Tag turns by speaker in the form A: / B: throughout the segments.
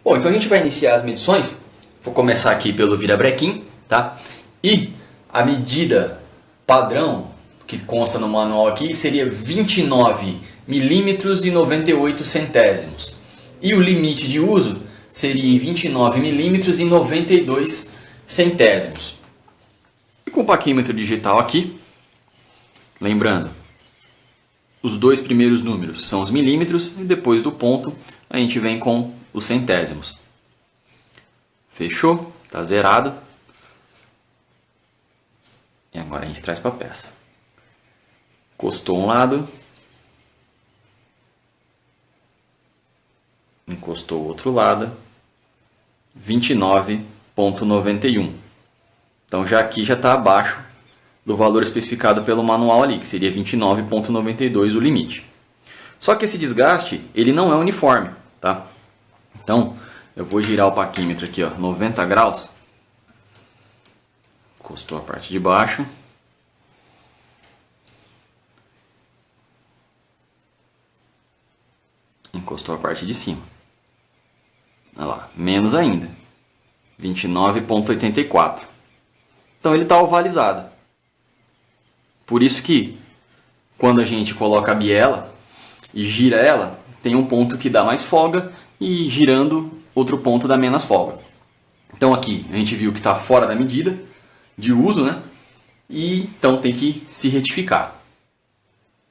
A: Bom, então a gente vai iniciar as medições. Vou começar aqui pelo virabrequim, tá? E a medida padrão que consta no manual aqui seria 29 milímetros e 98 centésimos. E o limite de uso seria em 29 milímetros e 92 centésimos. E com o paquímetro digital aqui, lembrando, os dois primeiros números são os milímetros e depois do ponto a gente vem com os centésimos. Fechou? Está zerado. E agora a gente traz para a peça. Encostou um lado. Encostou o outro lado. 29,91. Então já aqui já está abaixo do valor especificado pelo manual ali, que seria 29,92 o limite. Só que esse desgaste ele não é uniforme, tá? Então eu vou girar o paquímetro aqui, ó, 90 graus. Encostou a parte de baixo. Encostou a parte de cima. Olha lá, menos ainda. 29,84. Então ele está ovalizado. Por isso que quando a gente coloca a biela e gira ela, tem um ponto que dá mais folga e girando outro ponto dá menos folga. Então aqui a gente viu que está fora da medida de uso, né? E então tem que se retificar.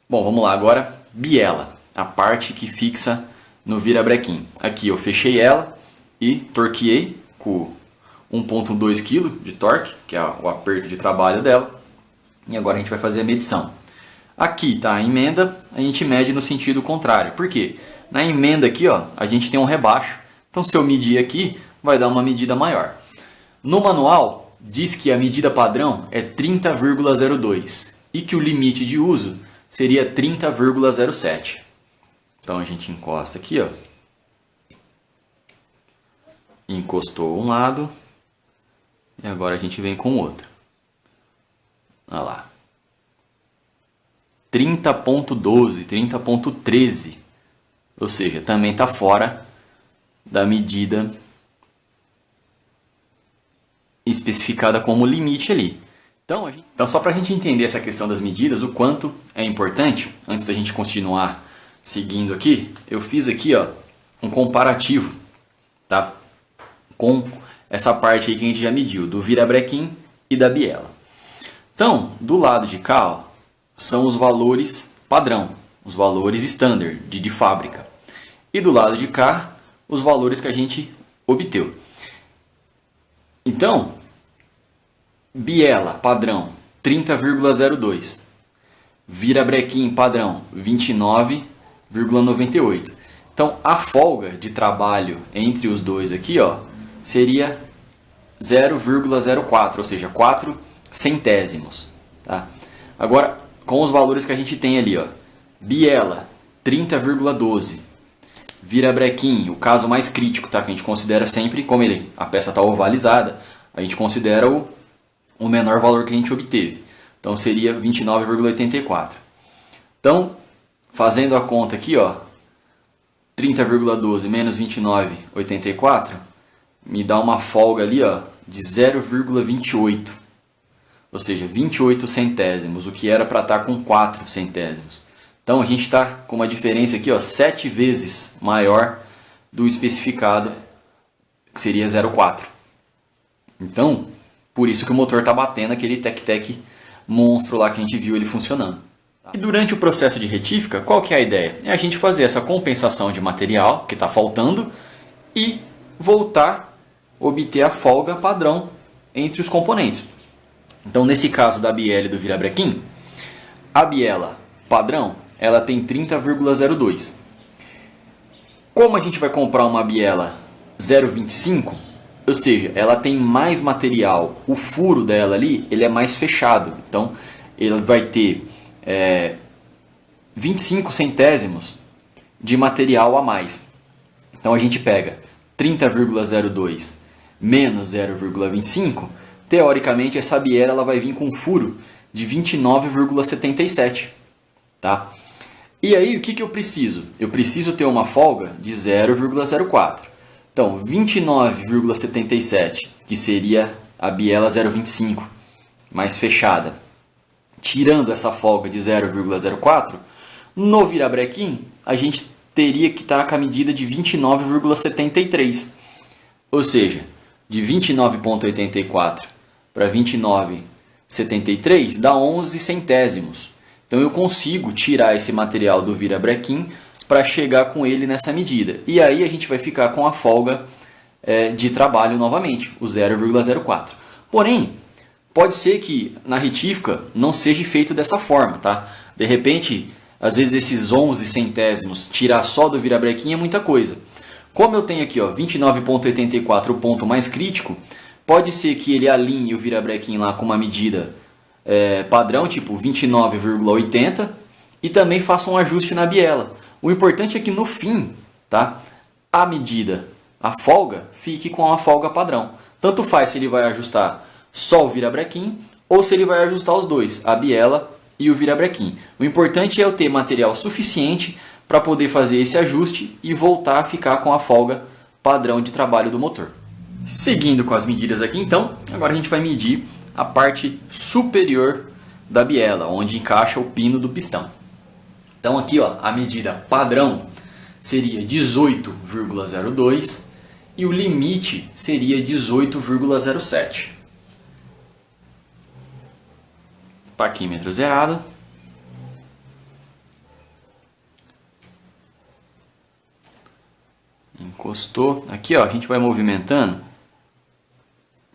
A: Bom, vamos lá agora, biela, a parte que fixa no virabrequim. Aqui eu fechei ela e torqueei com 1,2 kg de torque, que é o aperto de trabalho dela. E agora a gente vai fazer a medição. Aqui está a emenda, a gente mede no sentido contrário. Por quê? Na emenda aqui, ó, a gente tem um rebaixo. Então se eu medir aqui, vai dar uma medida maior. No manual, diz que a medida padrão é 30,02 e que o limite de uso seria 30,07. Então a gente encosta aqui, ó. Encostou um lado e agora a gente vem com o outro. Olha lá. 30,12, 30,13. Ou seja, também está fora da medida especificada como limite ali. Então só para a gente entender essa questão das medidas, o quanto é importante, antes da gente continuar seguindo aqui, eu fiz aqui, ó, um comparativo, tá? Com essa parte aí que a gente já mediu, do virabrequim e da biela. Então, do lado de cá, ó, são os valores padrão, os valores standard, de fábrica. E do lado de cá, os valores que a gente obteve. Então, biela padrão 30,02, virabrequim padrão 29,98. Então, a folga de trabalho entre os dois aqui, ó, seria 0,04, ou seja, 4 centésimos. Tá? Agora, com os valores que a gente tem ali, ó, biela 30,12, virabrequim, o caso mais crítico, tá? Que a gente considera sempre, como a peça está ovalizada, a gente considera o menor valor que a gente obteve. Então seria 29,84. Então, fazendo a conta aqui, ó, 30,12 menos 29,84 me dá uma folga ali, ó, de 0,28. Ou seja, 28 centésimos, o que era para estar com 4 centésimos. Então a gente está com uma diferença aqui, ó, 7 vezes maior do especificado, que seria 0,4. Então, por isso que o motor está batendo aquele tec-tec monstro lá que a gente viu ele funcionando. E durante o processo de retífica, qual que é a ideia? É a gente fazer essa compensação de material que está faltando e voltar a obter a folga padrão entre os componentes. Então, nesse caso da biela e do virabrequim, a biela padrão ela tem 30,02. Como a gente vai comprar uma biela 0,25, ou seja, ela tem mais material, o furo dela ali ele é mais fechado. Então, ele vai ter 25 centésimos de material a mais. Então, a gente pega 30,02 menos 0,25, teoricamente essa biela ela vai vir com um furo de 29,77, tá? E aí, o que eu preciso? Eu preciso ter uma folga de 0,04. Então, 29,77, que seria a biela 0,25, mais fechada. Tirando essa folga de 0,04, no virabrequim, a gente teria que estar com a medida de 29,73. Ou seja, de 29,84 para 29,73 dá 11 centésimos. Então eu consigo tirar esse material do virabrequim para chegar com ele nessa medida. E aí a gente vai ficar com a folga de trabalho novamente, o 0,04. Porém, pode ser que na retífica não seja feito dessa forma, tá? De repente, às vezes esses 11 centésimos tirar só do virabrequim é muita coisa. Como eu tenho aqui 29,84 o ponto mais crítico, pode ser que ele alinhe o virabrequim lá com uma medida padrão, tipo 29,80, e também faça um ajuste na biela. O importante é que no fim, tá, a medida, a folga, fique com a folga padrão. Tanto faz se ele vai ajustar só o virabrequim ou se ele vai ajustar os dois, a biela e o virabrequim. O importante é eu ter material suficiente para poder fazer esse ajuste e voltar a ficar com a folga padrão de trabalho do motor. Seguindo com as medidas aqui então, agora a gente vai medir a parte superior da biela, onde encaixa o pino do pistão. Então aqui a medida padrão seria 18,02 e o limite seria 18,07. Paquímetro zerado. Encostou. Aqui a gente vai movimentando.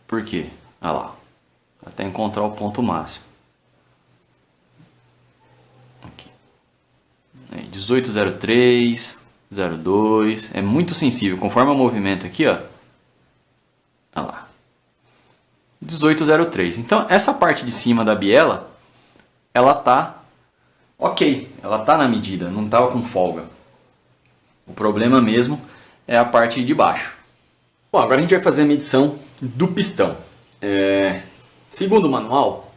A: Por quê? Olha lá. Até encontrar o ponto máximo. Aqui. 18,03, 0,2. É muito sensível. Conforme o movimento aqui, olha lá. 18,03. Então, essa parte de cima da biela, ela tá ok. Ela tá na medida, não tava com folga. O problema mesmo é a parte de baixo. Bom, agora a gente vai fazer a medição do pistão. Segundo o manual,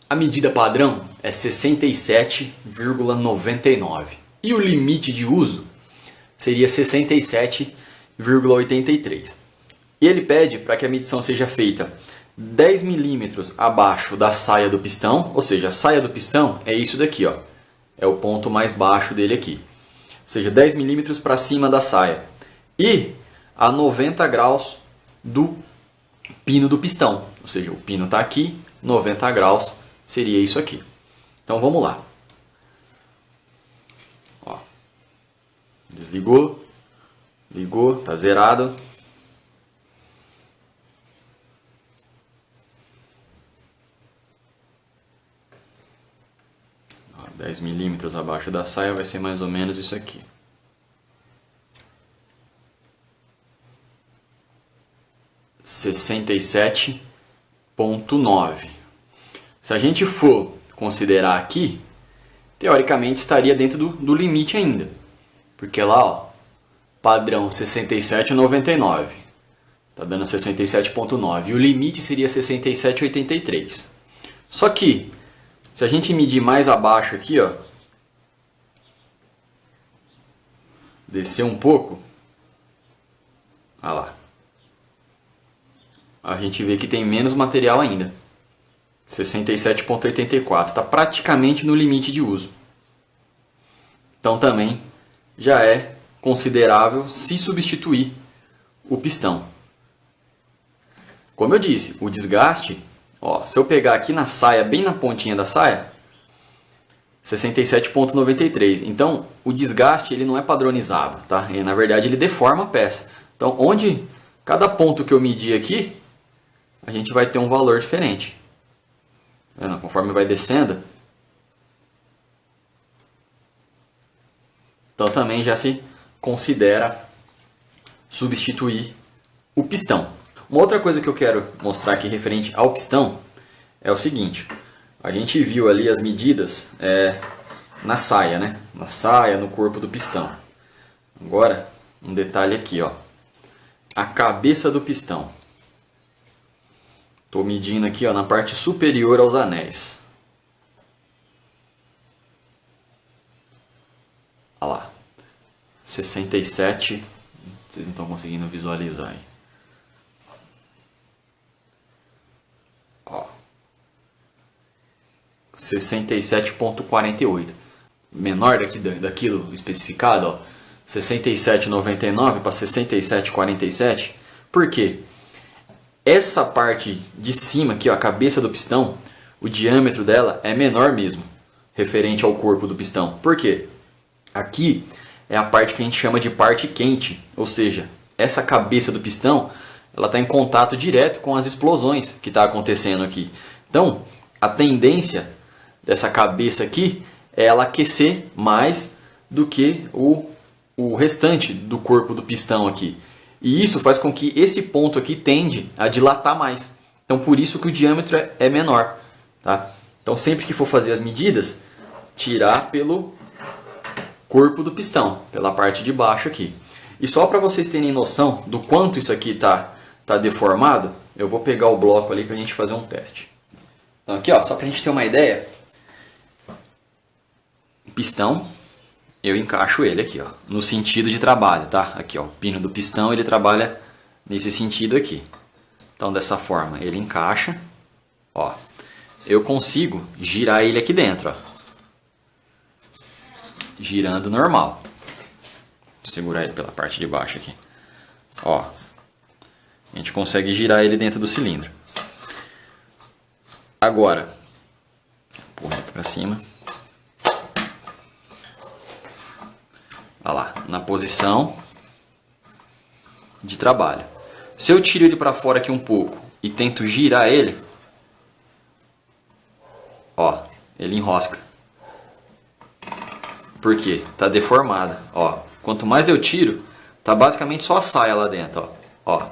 A: a medida padrão é 67,99 e o limite de uso seria 67,83. E ele pede para que a medição seja feita 10 milímetros abaixo da saia do pistão, ou seja, a saia do pistão é isso daqui, é o ponto mais baixo dele aqui. Ou seja, 10 milímetros para cima da saia e a 90 graus do pino do pistão, ou seja, o pino está aqui, 90 graus seria isso aqui. Então vamos lá. Desligou, ligou, está zerado. Ó, 10 milímetros abaixo da saia vai ser mais ou menos isso aqui. (67,9). Se a gente for considerar aqui, teoricamente estaria dentro do limite ainda. Porque lá, padrão 67,99. Está dando 67,9. E o limite seria 67,83. Só que, se a gente medir mais abaixo aqui, descer um pouco, olha lá. A gente vê que tem menos material ainda. 67,84. Está praticamente no limite de uso. Então também já é considerável se substituir o pistão. Como eu disse, o desgaste, se eu pegar aqui na saia, bem na pontinha da saia, 67,93. Então o desgaste ele não é padronizado, tá? E, na verdade ele deforma a peça. Então onde cada ponto que eu medir aqui, a gente vai ter um valor diferente. Conforme vai descendo, então também já se considera substituir o pistão. Uma outra coisa que eu quero mostrar aqui referente ao pistão é o seguinte. A gente viu ali as medidas na saia, né? Na saia, no corpo do pistão. Agora, um detalhe aqui, a cabeça do pistão. Estou medindo aqui na parte superior aos anéis. Olha lá. 67. Vocês não estão conseguindo visualizar aí. Ó. 67,48. Menor daquilo especificado, ó. 67,99 para 67,47. Por quê? Essa parte de cima aqui, ó, a cabeça do pistão, o diâmetro dela é menor mesmo, referente ao corpo do pistão. Por quê? Aqui é a parte que a gente chama de parte quente, ou seja, essa cabeça do pistão, ela está em contato direto com as explosões que está acontecendo aqui. Então, a tendência dessa cabeça aqui é ela aquecer mais do que o restante do corpo do pistão aqui. E isso faz com que esse ponto aqui tende a dilatar mais. Então por isso que o diâmetro é menor. Tá? Então sempre que for fazer as medidas, tirar pelo corpo do pistão, pela parte de baixo aqui. E só para vocês terem noção do quanto isso aqui tá deformado, eu vou pegar o bloco ali para a gente fazer um teste. Então aqui, ó, só para a gente ter uma ideia, o pistão, eu encaixo ele aqui, ó, no sentido de trabalho, tá? Aqui, ó, o pino do pistão, ele trabalha nesse sentido aqui. Então, dessa forma, ele encaixa, ó. Eu consigo girar ele aqui dentro, ó. Girando normal. Vou segurar ele pela parte de baixo aqui. Ó. A gente consegue girar ele dentro do cilindro. Agora, empurra aqui pra cima. Olha lá, na posição de trabalho. Se eu tiro ele para fora aqui um pouco e tento girar ele, ó, ele enrosca. Por quê? Tá deformado. Ó, quanto mais eu tiro, tá basicamente só a saia lá dentro, ó. Ó.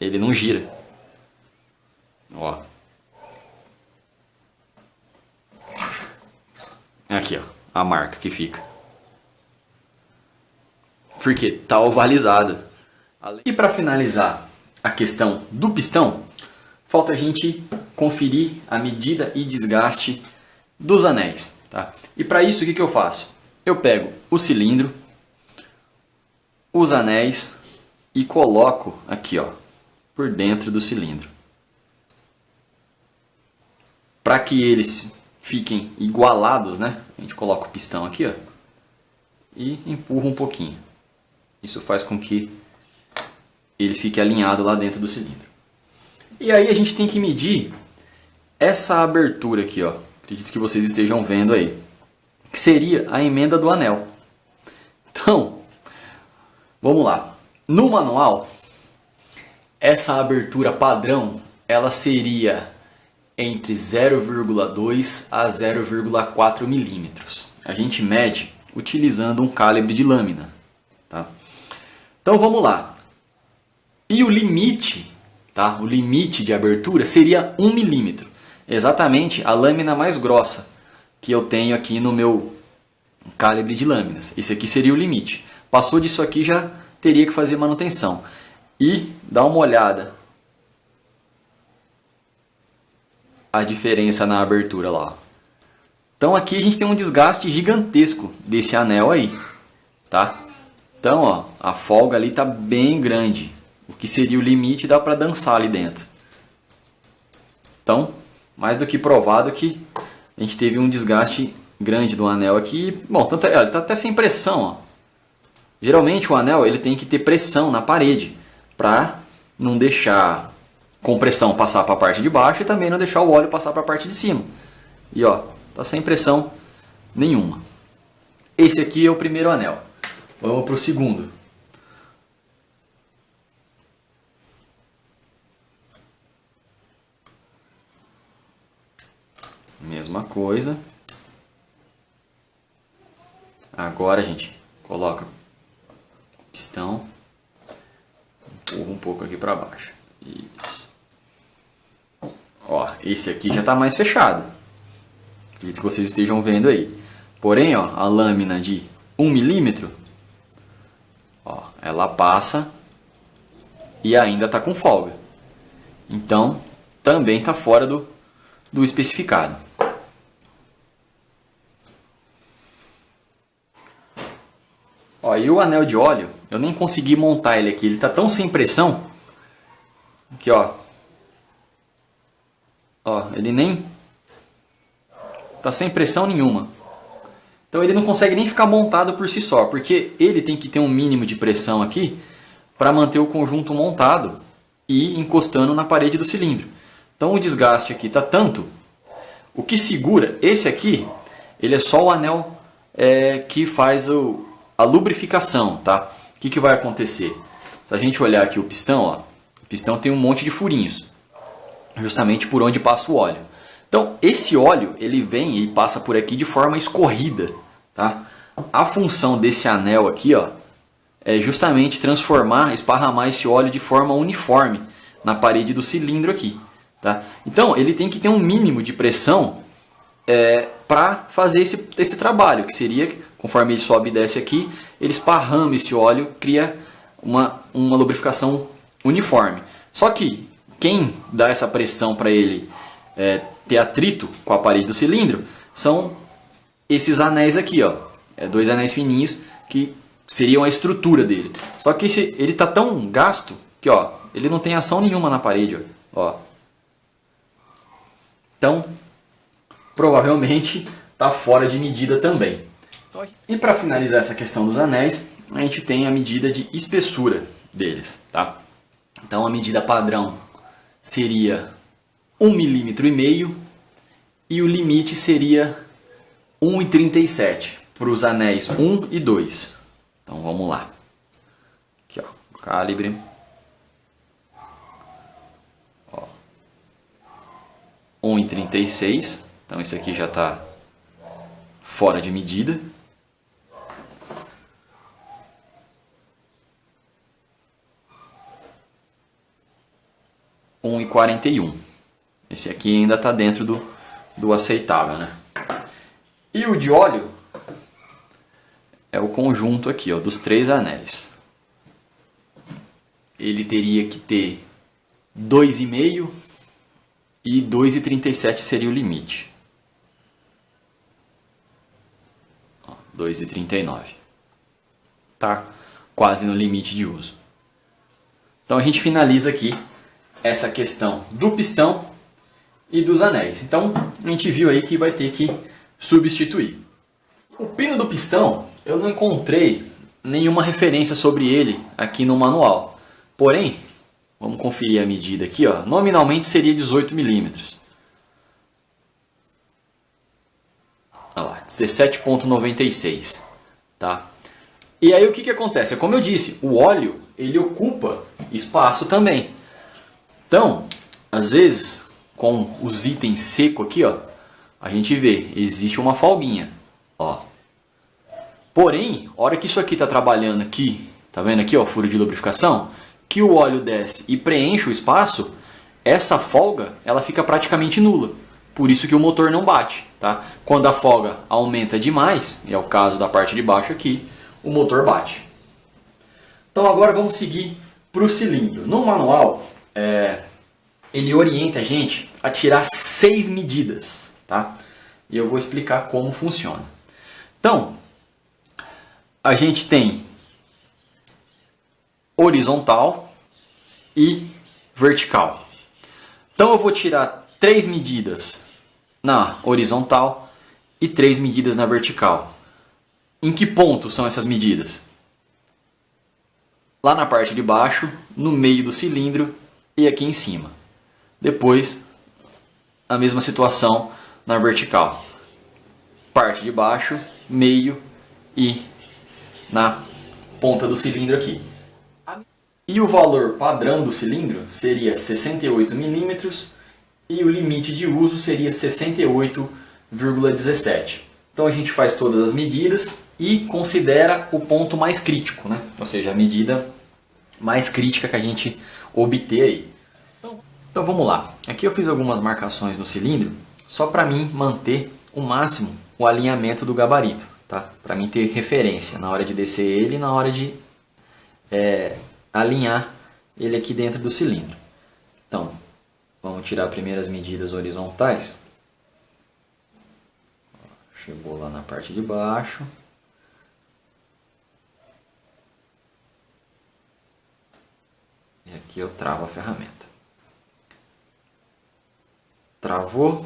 A: Ele não gira. Ó. Aqui, ó, a marca que fica. Porque está ovalizado. E para finalizar a questão do pistão, falta a gente conferir a medida e desgaste dos anéis. Tá? E para isso, o que eu faço? Eu pego o cilindro, os anéis e coloco aqui, ó, por dentro do cilindro. Para que eles fiquem igualados, né? A gente coloca o pistão aqui, ó, e empurra um pouquinho. Isso faz com que ele fique alinhado lá dentro do cilindro. E aí a gente tem que medir essa abertura aqui, ó. Acredito que vocês estejam vendo aí. Que seria a emenda do anel. Então, vamos lá. No manual, essa abertura padrão, ela seria entre 0,2 a 0,4 milímetros. A gente mede utilizando um calibre de lâmina. Tá? Então vamos lá. E o limite, tá? O limite de abertura seria 1 milímetro. Exatamente a lâmina mais grossa que eu tenho aqui no meu calibre de lâminas. Esse aqui seria o limite. Passou disso aqui, já teria que fazer manutenção. E dá uma olhada a diferença na abertura lá. Então aqui a gente tem um desgaste gigantesco desse anel aí, tá? Então, ó, a folga ali tá bem grande. O que seria o limite dá para dançar ali dentro. Então, mais do que provado que a gente teve um desgaste grande do anel aqui. Bom, tanto é, ele tá até sem pressão, ó. Geralmente o anel ele tem que ter pressão na parede para não deixar compressão passar para a parte de baixo e também não deixar o óleo passar para a parte de cima. E ó, tá sem pressão nenhuma. Esse aqui é o primeiro anel. Vamos para o segundo. Mesma coisa. Agora a gente coloca o pistão, empurra um pouco aqui para baixo. Isso. Ó, esse aqui já está mais fechado. Acredito que vocês estejam vendo aí. Porém, ó, a lâmina de 1 milímetro, ó, ela passa e ainda está com folga. Então, também está fora do especificado. Ó, e o anel de óleo, eu nem consegui montar ele aqui. Ele tá tão sem pressão. Aqui, ó. Ó, ele nem... tá sem pressão nenhuma. Então ele não consegue nem ficar montado por si só. Porque ele tem que ter um mínimo de pressão aqui para manter o conjunto montado e encostando na parede do cilindro. Então o desgaste aqui tá tanto. O que segura, esse aqui, ele é só o anel que faz a lubrificação, tá? O que vai acontecer? Se a gente olhar aqui o pistão, ó, o pistão tem um monte de furinhos, justamente por onde passa o óleo. Então esse óleo ele vem e passa por aqui de forma escorrida, tá? A função desse anel aqui, ó, é justamente esparramar esse óleo de forma uniforme na parede do cilindro aqui, tá? Então ele tem que ter um mínimo de pressão para fazer esse trabalho, que seria, conforme ele sobe e desce aqui, ele esparrama esse óleo, cria uma lubrificação uniforme. Só que quem dá essa pressão para ele ter atrito com a parede do cilindro são esses anéis aqui, ó. Dois anéis fininhos que seriam a estrutura dele. Só que ele está tão gasto que, ó, ele não tem ação nenhuma na parede, ó. Então, provavelmente está fora de medida também. E para finalizar essa questão dos anéis, a gente tem a medida de espessura deles, tá? Então a medida padrão seria 1,5 mm e o limite seria 1,37 para os anéis 1 e 2. Então vamos lá. Aqui, ó, o calibre. Ó, 1,36. Então esse aqui já está fora de medida. E 41. Esse aqui ainda está dentro do aceitável, né? E o de óleo é o conjunto aqui, ó, dos 3 anéis. Ele teria que ter 2,5 e 2,37 seria o limite. 2,39. Tá quase no limite de uso. Então a gente finaliza aqui essa questão do pistão e dos anéis. Então a gente viu aí que vai ter que substituir. O pino do pistão, eu não encontrei nenhuma referência sobre ele aqui no manual. Porém, vamos conferir a medida aqui, ó. Nominalmente seria 18 mm. Olha lá, 17,96, tá? E aí o que acontece? É como eu disse, o óleo ele ocupa espaço também. Então, às vezes, com os itens secos aqui, ó, a gente vê, existe uma folguinha, ó. Porém, a hora que isso aqui está trabalhando aqui, tá vendo aqui, ó, furo de lubrificação, que o óleo desce e preenche o espaço, essa folga, ela fica praticamente nula. Por isso que o motor não bate, tá? Quando a folga aumenta demais, e é o caso da parte de baixo aqui, o motor bate. Então agora vamos seguir para o cilindro. No manual, ele orienta a gente a tirar 6 medidas, tá? E eu vou explicar como funciona. Então, a gente tem horizontal e vertical. Então eu vou tirar 3 medidas na horizontal e 3 medidas na vertical. Em que ponto são essas medidas? Lá na parte de baixo, no meio do cilindro e aqui em cima. Depois, a mesma situação na vertical. Parte de baixo, meio e na ponta do cilindro aqui. E o valor padrão do cilindro seria 68 mm e o limite de uso seria 68,17. Então a gente faz todas as medidas e considera o ponto mais crítico, né? Ou seja, a medida mais crítica que a gente obter aí. Então vamos lá. Aqui eu fiz algumas marcações no cilindro só para mim manter o máximo o alinhamento do gabarito, tá? Para mim ter referência na hora de descer ele e na hora de alinhar ele aqui dentro do cilindro. Então, vamos tirar primeiro as medidas horizontais. Chegou lá na parte de baixo. Aqui eu travo a ferramenta. Travou.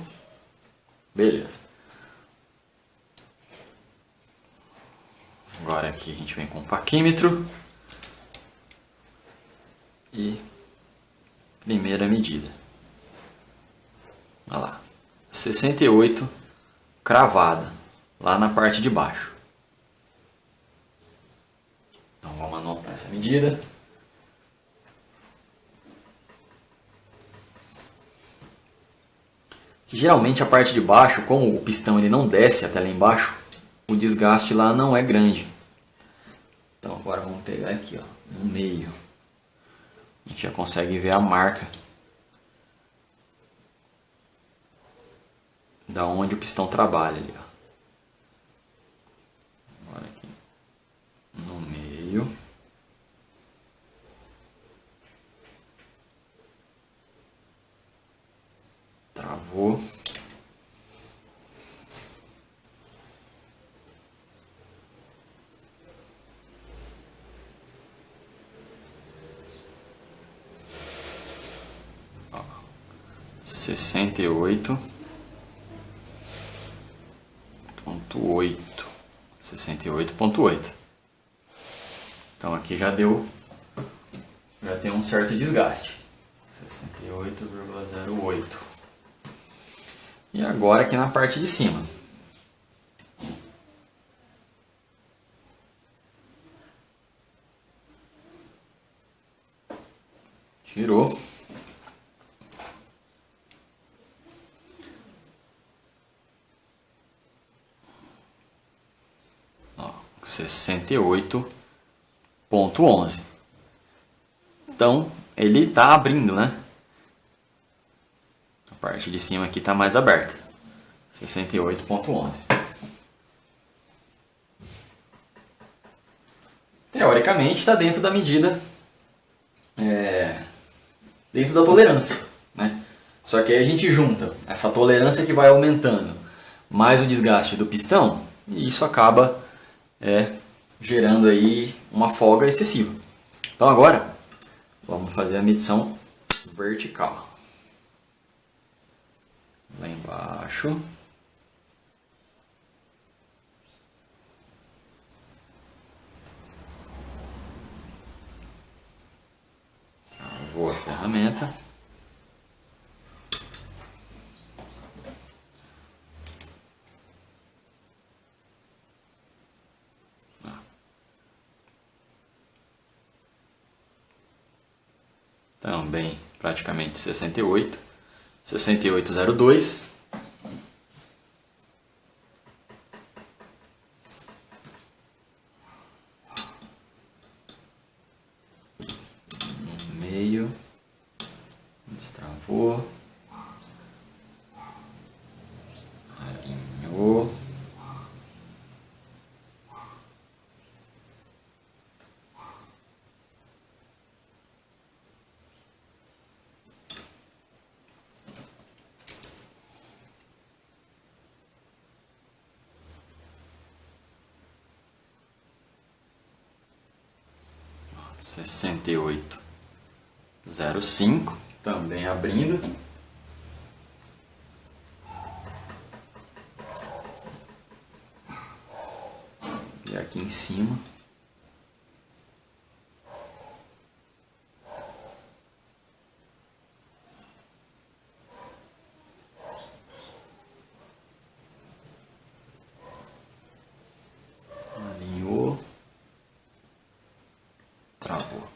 A: Beleza. Agora aqui a gente vem com o paquímetro. E primeira medida. Olha lá. 68 cravada. Lá na parte de baixo. Então vamos anotar essa medida. Geralmente a parte de baixo, como o pistão ele não desce até lá embaixo, o desgaste lá não é grande. Então agora vamos pegar aqui, ó, no meio. A gente já consegue ver a marca da onde o pistão trabalha ali, ó. Agora aqui no meio. Travou. Ó, 68.8. 68.8. Então aqui já tem um certo desgaste. 68,08. E agora aqui na parte de cima. Tirou. Ó, 68.11. Então ele está abrindo, né? A parte de cima aqui está mais aberta. 68.11. Teoricamente está dentro da medida, dentro da tolerância, né? Só que aí a gente junta essa tolerância que vai aumentando, mais o desgaste do pistão, e isso acaba gerando aí uma folga excessiva. Então agora vamos fazer a medição vertical. Lá embaixo. Travou a ferramenta. Também praticamente 68. 68,02. No meio. Destravou. Alinhou. Sessenta e oito, 05, também abrindo. E aqui em cima. Alinhou. Travou.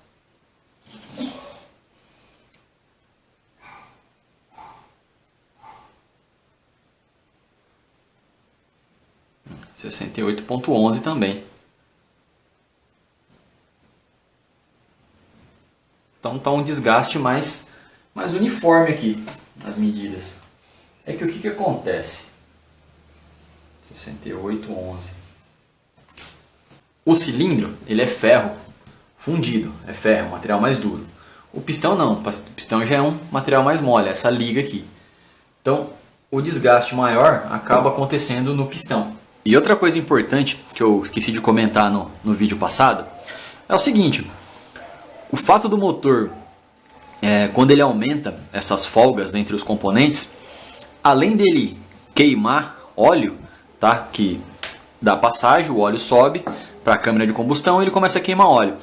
A: Sessenta e 68.11 também. Então tá um desgaste mais uniforme aqui nas medidas. É que o que acontece? 68.11. O cilindro, ele é ferro fundido, é ferro, material mais duro. O pistão não, o pistão já é um material mais mole, essa liga aqui. Então, o desgaste maior acaba acontecendo no pistão. E outra coisa importante que eu esqueci de comentar no vídeo passado é o seguinte: o fato do motor quando ele aumenta essas folgas entre os componentes, além dele queimar óleo, tá? Que dá passagem, o óleo sobe para a câmara de combustão e ele começa a queimar óleo.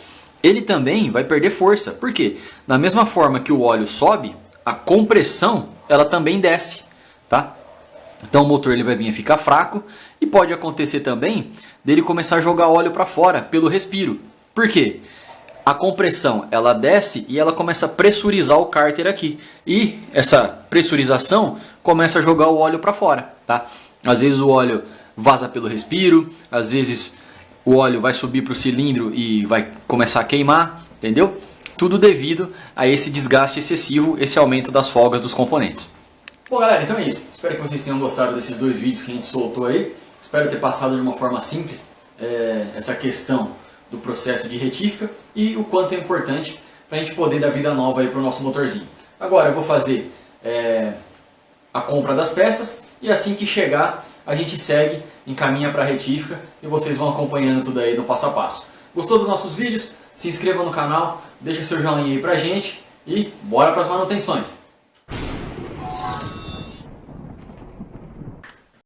A: Ele também vai perder força. Por quê? Da mesma forma que o óleo sobe, a compressão ela também desce, tá? Então o motor ele vai vir a ficar fraco e pode acontecer também dele começar a jogar óleo para fora pelo respiro. Por quê? A compressão ela desce e ela começa a pressurizar o cárter aqui. E essa pressurização começa a jogar o óleo para fora, tá? Às vezes o óleo vaza pelo respiro, às vezes o óleo vai subir para o cilindro e vai começar a queimar, entendeu? Tudo devido a esse desgaste excessivo, esse aumento das folgas dos componentes. Bom galera, então é isso. Espero que vocês tenham gostado desses 2 vídeos que a gente soltou aí. Espero ter passado de uma forma simples essa questão do processo de retífica e o quanto é importante para a gente poder dar vida nova aí para o nosso motorzinho. Agora eu vou fazer a compra das peças e assim que chegar a gente segue, encaminha para a retífica e vocês vão acompanhando tudo aí no passo a passo. Gostou dos nossos vídeos? Se inscreva no canal, deixa seu joinha aí pra gente e bora para as manutenções.